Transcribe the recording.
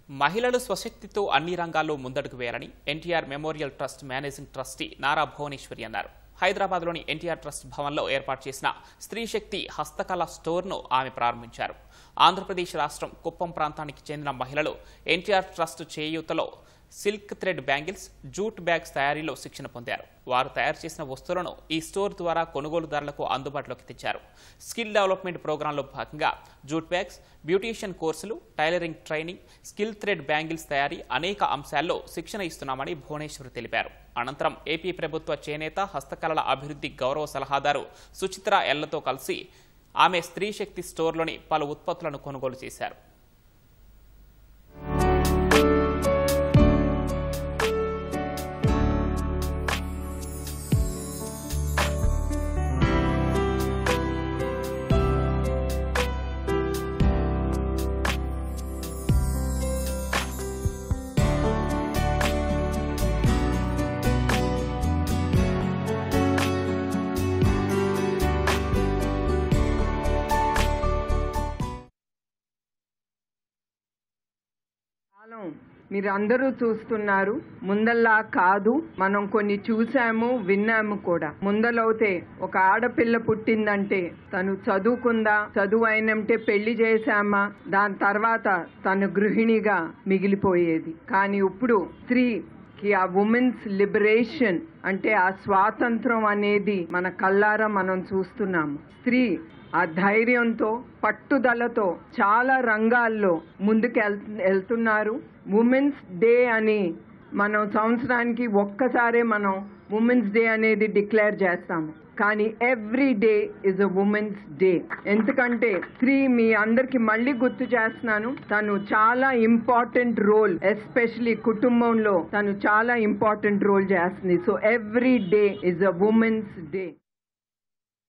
మహిళలు స్వశక్తితో అన్ని రంగాల్లో ముందడుగు వేయాలని NTR memorial trust managing trustee Nara Bhuvaneswari అన్నారు. హైదరాబాద్లోని ఎన్టీఆర్ ట్రస్ట్ భవన్లో ఏర్పాటు చేసిన స్త్రీ శక్తి హస్తకళ స్టోర్ను ఆమె ప్రారంభించారు. ఆంధ్రప్రదేశ్ రాష్ట్రం కుప్పం ప్రాంతానికి చెందిన మహిళలు ఎన్టీఆర్ ట్రస్ట్ చేయూతలో silk thread bangles, jute bags తయారీలో శిక్షణ పొందారు. వారు తయారు చేసిన వస్తువులను ఈ స్టోర్ ద్వారా కొనుగోలుదారులకు అందుబాటులోకి తెచ్చారు. స్కిల్ డెవలప్మెంట్ ప్రోగ్రాంలో భాగంగా జూట్ బ్యాగ్స్, బ్యూటీషియన్ కోర్సులు, tailoring training, skill thread bangles తయారీ అనేక అంశాల్లో శిక్షణ ఇస్తున్నామని భువనేశ్వర్ తెలిపారు. అనంతరం ఏపీ ప్రభుత్వ చేనేత హస్తకళల అభివృద్ధి గౌరవ సలహాదారు సుచిత్ర ఎల్లతో కలిసి ఆమె స్త్రీ శక్తి స్టోర్లోని పలు ఉత్పత్తులను కొనుగోలు చేశారు. మీరందరూ చూస్తున్నారు, ముందల్లా కాదు. మనం కొన్ని చూసాము, విన్నాము కూడా. ముందలవుతే ఒక ఆడపిల్ల పుట్టిందంటే తను చదువుకుందా, చదువు అయినంటే పెళ్లి చేశామా, దాని తర్వాత తను గృహిణిగా మిగిలిపోయేది. కానీ ఇప్పుడు స్త్రీకి ఆ ఉమెన్స్ లిబరేషన్ అంటే ఆ స్వాతంత్రం అనేది మన కళ్ళారా మనం చూస్తున్నాము. స్త్రీ ఆ ధైర్యంతో, పట్టుదలతో చాలా రంగాల్లో ముందుకు వెళ్తున్నారు. ఉమెన్స్ డే అని మనం సంవత్సరానికి ఒక్కసారే మనం ఉమెన్స్ డే అనేది డిక్లేర్ చేస్తాము. కానీ every day is a women's day. ఎందుకంటే స్త్రీ, మీ అందరికి మళ్ళీ గుర్తు చేస్తున్నాను, తను చాలా ఇంపార్టెంట్ రోల్, ఎస్పెషలీ కుటుంబంలో తను చాలా ఇంపార్టెంట్ రోల్ చేస్తుంది. So every day is a women's day.